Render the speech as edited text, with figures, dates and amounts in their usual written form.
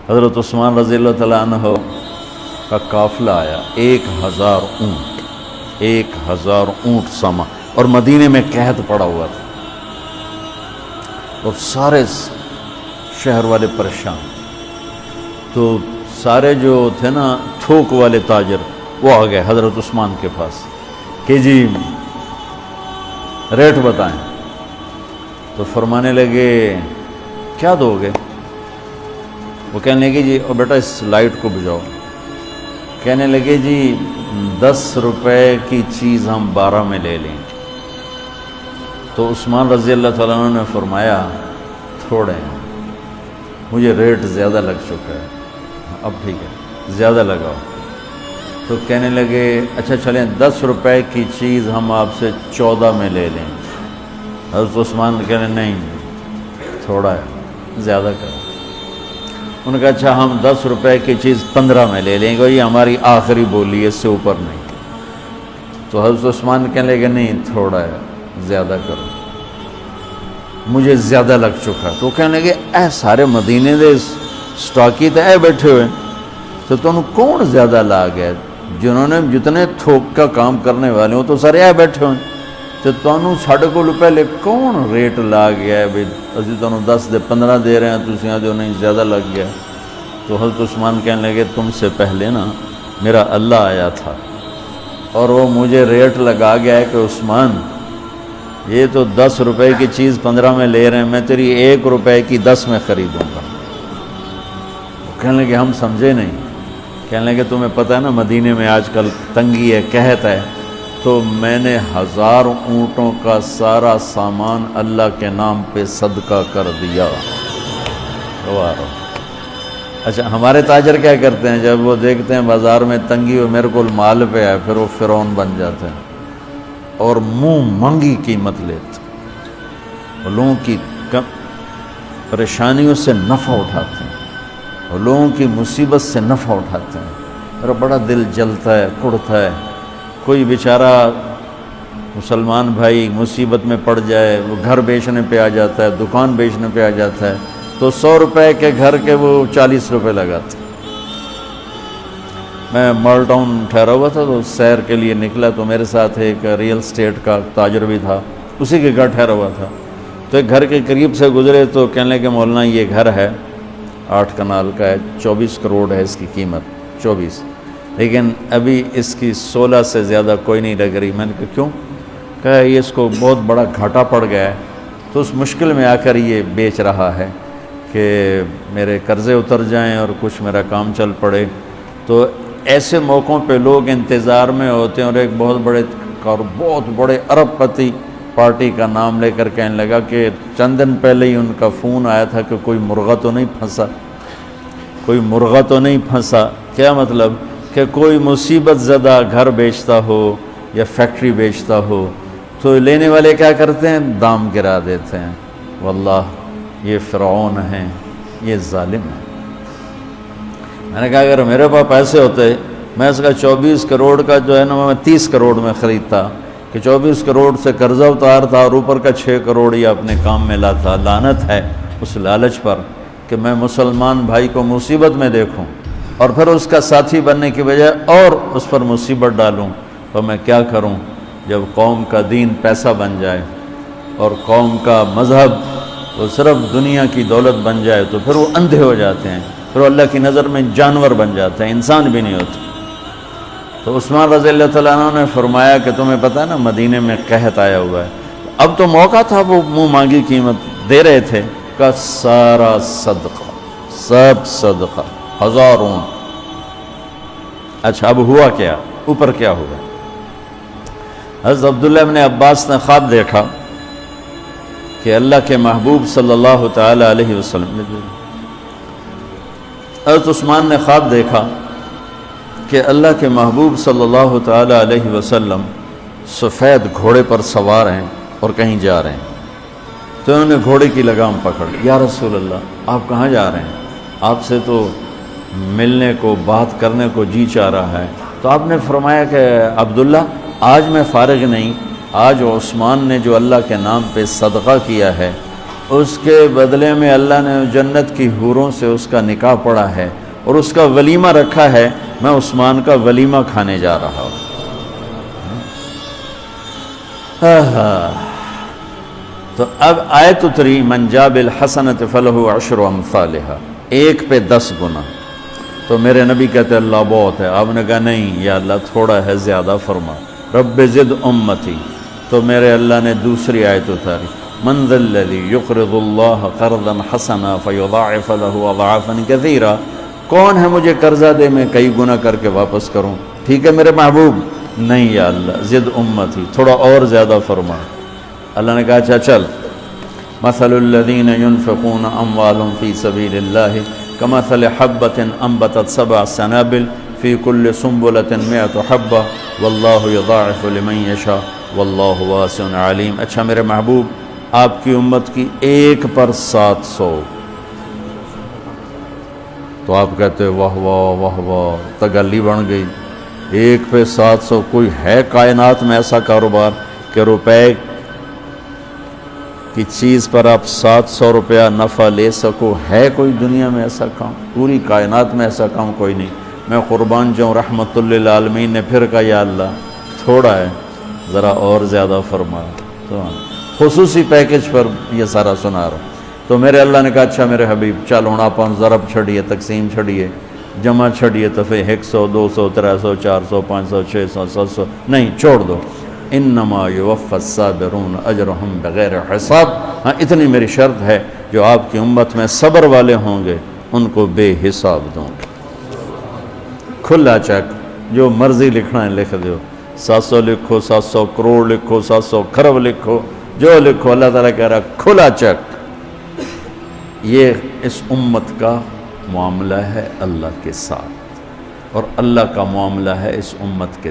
حضرت عثمان رضی اللہ تعالیٰ عنہ کا قافلہ آیا، 1000 اونٹ، 1000 اونٹ ساما، اور مدینے میں قحط پڑا ہوا تھا، اور سارے شہر والے پریشان۔ تو سارے جو تھے نا تھوک والے تاجر، وہ آ گئے حضرت عثمان کے پاس کہ جی ریٹ بتائیں۔ تو فرمانے لگے کیا دو گے؟ وہ کہنے لگے جی اور بیٹا اس لائٹ کو بجھاؤ۔ کہنے لگے جی 10 روپے کی چیز ہم 12 میں لے لیں۔ تو عثمان رضی اللہ تعالیٰ عنہ نے فرمایا تھوڑے ہیں، مجھے ریٹ زیادہ لگ چکا ہے، اب ٹھیک ہے زیادہ لگاؤ۔ تو کہنے لگے اچھا چلیں 10 روپے کی چیز ہم آپ سے 14 میں لے لیں۔ حضرت عثمان کہنے نہیں تھوڑا ہے زیادہ کرو۔ انہوں نے کہا اچھا ہم 10 روپے کی چیز 15 میں لے لیں گے، یہ ہماری آخری بولی ہے، اس سے اوپر نہیں۔ تو حضرت عثمان کہنے لگے نہیں تھوڑا ہے زیادہ کرو، مجھے زیادہ لگ چکا۔ تو کہنے لگے اے سارے مدینے دے سٹاکی تے اے بیٹھے ہوئے، تو تم کون زیادہ لا گئے؟ جنہوں نے جتنے تھوک کا کام کرنے والے ہوں تو سارے اے بیٹھے ہوئے، تو تمہیں ساڑھے کو پہلے کون ریٹ لا گیا ہے بھائی اسی تمہیں 10 دے 15 دے رہے ہیں، تسی آدھے نہیں زیادہ لگ گیا۔ تو حضرت عثمان کہنے لگے تم سے پہلے نا میرا اللہ آیا تھا اور وہ مجھے ریٹ لگا گیا ہے کہ عثمان یہ تو 10 روپے کی چیز 15 میں لے رہے ہیں، میں تیری 1 روپے کی 10 میں خریدوں گا۔ کہنے لگے ہم سمجھے نہیں۔ کہنے لگے تمہیں پتہ ہے نا مدینے میں آج کل تنگی ہے، قحط ہے، تو میں نے 1000 اونٹوں کا سارا سامان اللہ کے نام پہ صدقہ کر دیا۔ اچھا ہمارے تاجر کیا کرتے ہیں؟ جب وہ دیکھتے ہیں بازار میں تنگی ہو میرے کو مال پہ ہے، پھر وہ فرعون بن جاتے ہیں اور منہ منگی قیمت لیتے ہیں، لوگوں کی پریشانیوں سے نفع اٹھاتے ہیں، اور لوگوں کی مصیبت سے نفع اٹھاتے ہیں، میرا بڑا دل جلتا ہے، کڑتا ہے۔ کوئی بیچارہ مسلمان بھائی مصیبت میں پڑ جائے، وہ گھر بیچنے پہ آ جاتا ہے، دکان بیچنے پہ آ جاتا ہے، تو 100 روپے کے گھر کے وہ 40 روپے لگاتے۔ میں مال ٹاؤن ٹھہرا ہوا تھا تو سیر کے لیے نکلا، تو میرے ساتھ ایک ریئل اسٹیٹ کا تاجر بھی تھا، اسی کے گھر ٹھہرا ہوا تھا۔ تو ایک گھر کے قریب سے گزرے تو کہنے لگے مولانا یہ گھر ہے 8 کنال کا ہے، 24 کروڑ ہے اس کی قیمت، 24، لیکن ابھی اس کی 16 سے زیادہ کوئی نہیں لگ رہی۔ میں نے کہا کیوں؟ کہا یہ اس کو بہت بڑا گھاٹا پڑ گیا ہے، تو اس مشکل میں آ کر یہ بیچ رہا ہے کہ میرے قرضے اتر جائیں اور کچھ میرا کام چل پڑے۔ تو ایسے موقعوں پہ لوگ انتظار میں ہوتے ہیں، اور ایک بہت بڑے ارب پتی پارٹی کا نام لے کر کہنے لگا کہ چند دن پہلے ہی ان کا فون آیا تھا کہ کوئی مرغہ تو نہیں پھنسا، کوئی مرغہ تو نہیں پھنسا۔ کیا مطلب؟ کہ کوئی مصیبت زدہ گھر بیچتا ہو یا فیکٹری بیچتا ہو تو لینے والے کیا کرتے ہیں؟ دام گرا دیتے ہیں۔ واللہ یہ فرعون ہیں، یہ ظالم ہیں۔ میں نے کہا اگر میرے پاس پیسے ہوتے میں اس کا 24 کروڑ کا جو ہے نا میں 30 کروڑ میں خریدتا، کہ 24 کروڑ سے قرضہ اتارتا اور اوپر کا 6 کروڑ یہ اپنے کام میں لاتا۔ لعنت ہے اس لالچ پر کہ میں مسلمان بھائی کو مصیبت میں دیکھوں اور پھر اس کا ساتھی بننے کی بجائے اور اس پر مصیبت ڈالوں۔ تو میں کیا کروں؟ جب قوم کا دین پیسہ بن جائے اور قوم کا مذہب وہ صرف دنیا کی دولت بن جائے تو پھر وہ اندھے ہو جاتے ہیں، پھر وہ اللہ کی نظر میں جانور بن جاتے ہیں، انسان بھی نہیں ہوتے۔ تو عثمان رضی اللہ تعالیٰ عنہ نے فرمایا کہ تمہیں پتہ ہے نا مدینے میں قحط آیا ہوا ہے، اب تو موقع تھا، وہ منہ مانگی قیمت دے رہے تھے، کا سارا صدقہ، سب صدقہ، 1000 اونٹ۔ اچھا اب ہوا کیا؟ اوپر کیا ہوا؟ حضرت عبداللہ ابن عباس نے خواب دیکھا کہ اللہ کے محبوب صلی اللہ تعالی علیہ وسلم، حضرت عثمان نے خواب دیکھا کہ اللہ کے محبوب صلی اللہ تعالی علیہ وسلم سفید گھوڑے پر سوار ہیں اور کہیں جا رہے ہیں۔ تو انہوں نے گھوڑے کی لگام پکڑ، یا رسول اللہ آپ کہاں جا رہے ہیں؟ آپ سے تو ملنے کو بات کرنے کو جی چاہ رہا ہے۔ تو آپ نے فرمایا کہ عبداللہ آج میں فارغ نہیں، آج عثمان نے جو اللہ کے نام پہ صدقہ کیا ہے اس کے بدلے میں اللہ نے جنت کی حوروں سے اس کا نکاح پڑھا ہے اور اس کا ولیمہ رکھا ہے، میں عثمان کا ولیمہ کھانے جا رہا ہوں۔ تو اب آیت اتری من جاء بالحسنۃ فلہ عشر امثالھا، ایک پہ 10 گنا۔ تو میرے نبی کہتے اللہ بہت ہے، آپ نے کہا نہیں یا اللہ تھوڑا ہے، زیادہ فرما، رب زد امتی۔ تو میرے اللہ نے دوسری آیت اتاری من ذا الذی یقرض اللہ قرضا حسنا فیضاعف له اضعافا کثیرا، کون ہے مجھے قرضہ دے میں کئی گنا کر کے واپس کروں؟ ٹھیک ہے میرے محبوب، نہیں یا اللہ زد امتی، تھوڑا اور زیادہ فرما۔ اللہ نے کہا اچھا چل، مثل الذین ينفقون اموالهم فی سبیل اللہ کمثل حبۃ انبتت 7 سنابل فی کل سنبلۃ 100 حبۃ واللہ یضاعف لمن یشاء واللہ واسع علیم۔ اچھا میرے محبوب، آپ کی امت کی ایک پر 700، تو آپ کہتے واہ واہ واہ واہ، تگلی بن گئی، ایک پہ 700۔ کوئی ہے کائنات میں ایسا کاروبار کہ روپے کی چیز پر آپ 700 روپیہ نفع لے سکو؟ ہے کوئی دنیا میں ایسا کام؟ پوری کائنات میں ایسا کام کوئی نہیں۔ میں قربان جاؤں، رحمت للعالمین نے پھر کہا یا اللہ تھوڑا ہے، ذرا اور زیادہ فرما۔ تو خصوصی پیکج پر یہ سارا سنا رہا ہوں۔ تو میرے اللہ نے کہا اچھا میرے حبیب چل ہوں آپ ضرب چھڑیے، تقسیم چھڑیے، جمع چھڑیے، تو پھر 100 200 300 400 500 600 700 نہیں، چھوڑ دو۔ انما یوفی الصابرون اجرہم بغیر حساب، ہاں اتنی میری شرط ہے، جو آپ کی امت میں صبر والے ہوں گے ان کو بے حساب دوں گے۔ کھلا چیک، جو مرضی لکھنا ہے لکھ دو، 700 لکھو، 700 کروڑ لکھو، 700 کھرب لکھو، جو لکھو، اللہ تعالیٰ کہہ رہا کھلا چیک۔ یہ اس امت کا معاملہ ہے اللہ کے ساتھ، اور اللہ کا معاملہ ہے اس امت کے